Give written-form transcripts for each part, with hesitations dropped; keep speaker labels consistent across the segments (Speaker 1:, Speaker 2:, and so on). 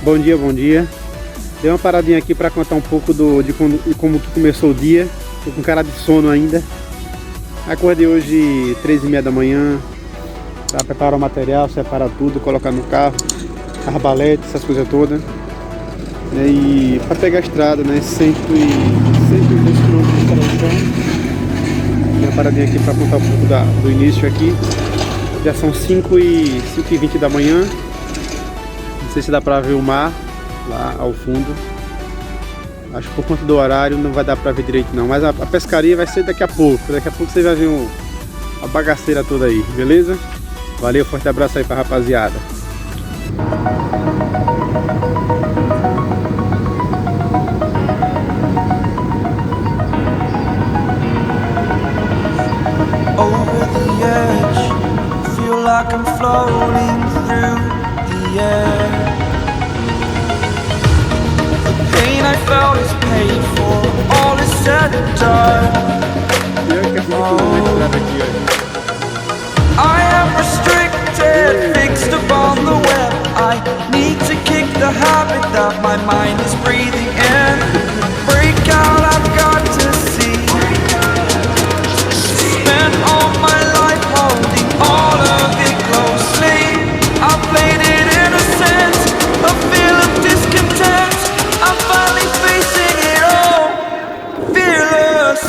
Speaker 1: Bom dia, bom dia. Dei uma paradinha aqui para contar um pouco de como que começou o dia. Tô com cara de sono ainda. Acordei hoje 3h30 da manhã para preparar o material, separar tudo, colocar no carro, arbalete, essas coisas todas. E para pegar a estrada, né? 120 km de estrada. Dei uma paradinha aqui para contar um pouco do início aqui. Já são 5h20 da manhã. Não sei se dá pra ver o mar lá ao fundo. Acho que por conta do horário não vai dar pra ver direito não. Mas a pescaria vai ser daqui a pouco. Daqui a pouco você vai ver a bagaceira toda aí, beleza? Valeu, forte abraço aí pra rapaziada.
Speaker 2: Like I'm floating through the air. The pain I felt is paid for, all is said and done. I am restricted, fixed upon the web. I need to kick the habit that my mind is breathing in. Break out, I've got to see. Spent all my life holding all of it closely. I played it in a sense, a feel of discontent. I'm finally facing it all, fearless.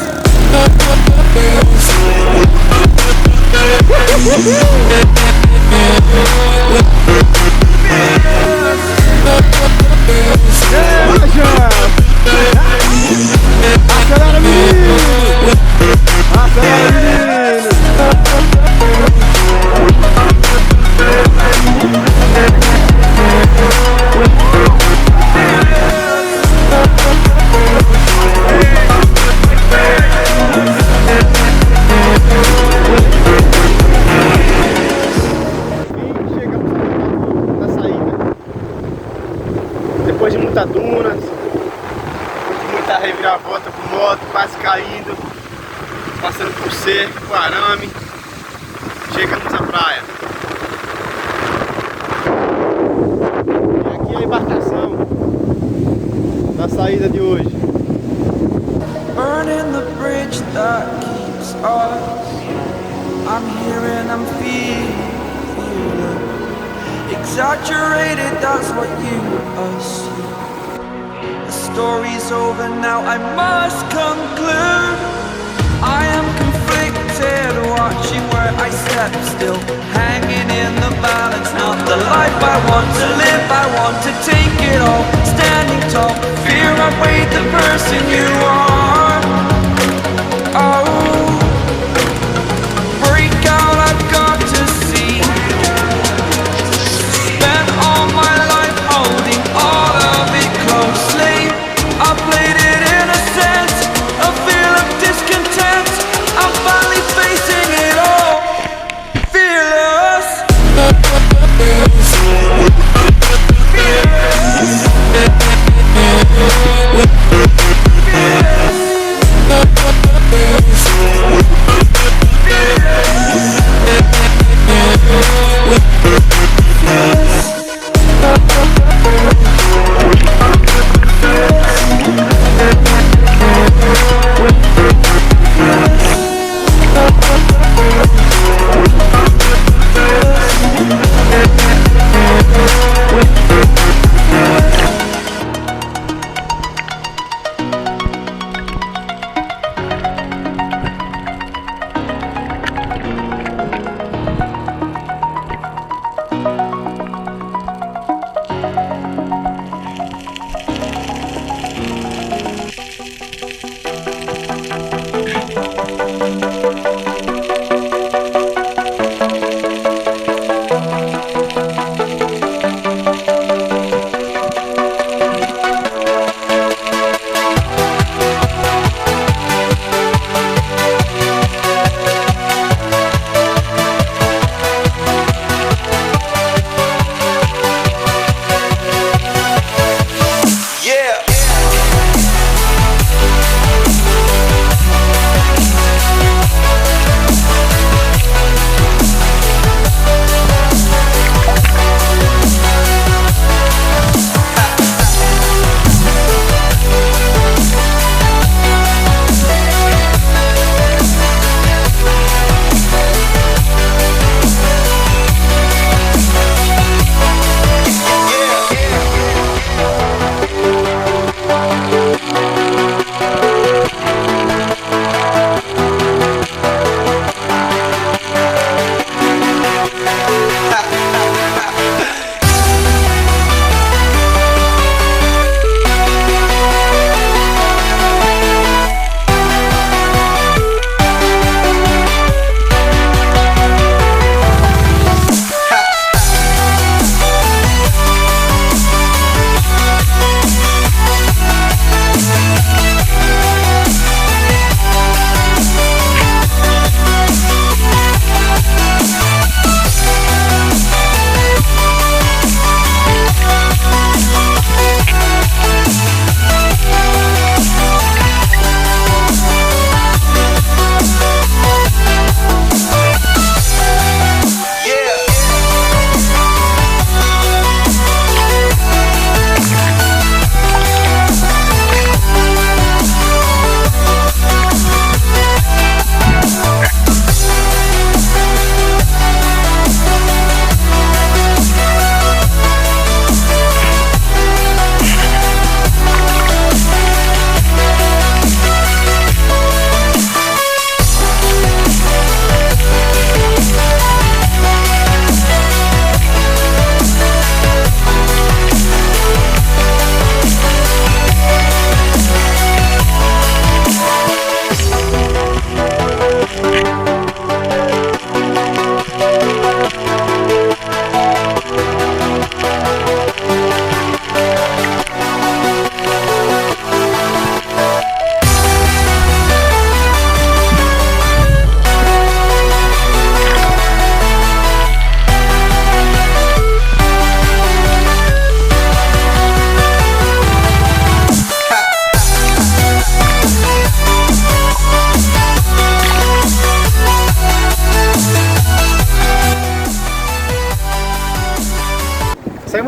Speaker 1: Acelera, menino! Acelera, menino! Chegamos na saída. Depois de muita dunas, muita reviravolta com moto, quase caindo, passando por cerco, por arame, chegamos à praia. E aqui é a embarcação da saída de hoje.
Speaker 2: Burning the bridge that keeps us. I'm here and I'm feeling exaggerated, that's what you assume. The story's over now, I must conclude. I am conflicted, watching where I step still, hanging in the balance. Not the life I want to live, I want to take it all. Standing tall, fear I weighed the person you are. Oh, break out, I've got to see. Spent all my life holding all of it closely. I played it in a sense, a feel of discontent. I'm finally facing it all, fearless. Fearless.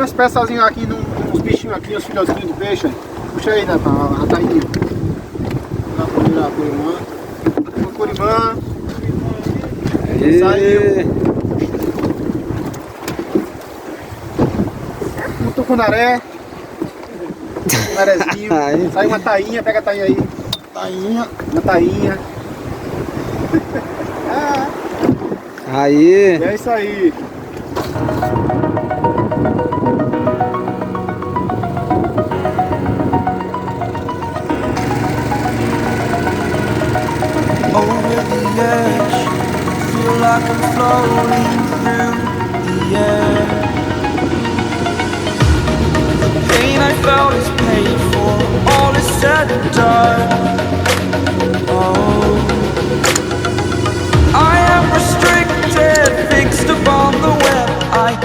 Speaker 1: umas peçazinhas aqui, uns bichinhos aqui, uns filhotinhos de peixe. Puxa aí, Nathan, a tainha. Dá pra virar a curimã. Uma curimã. Saiu. Um tucunaré. Tucunarézinho. Saiu uma tainha, pega a tainha aí. Tainha, uma tainha.
Speaker 3: Aí.
Speaker 1: É isso aí.
Speaker 2: Over the edge, feel like I'm floating through the air. The pain I felt is paid for, all is said and done. Oh, I am restricted, fixed upon the web. I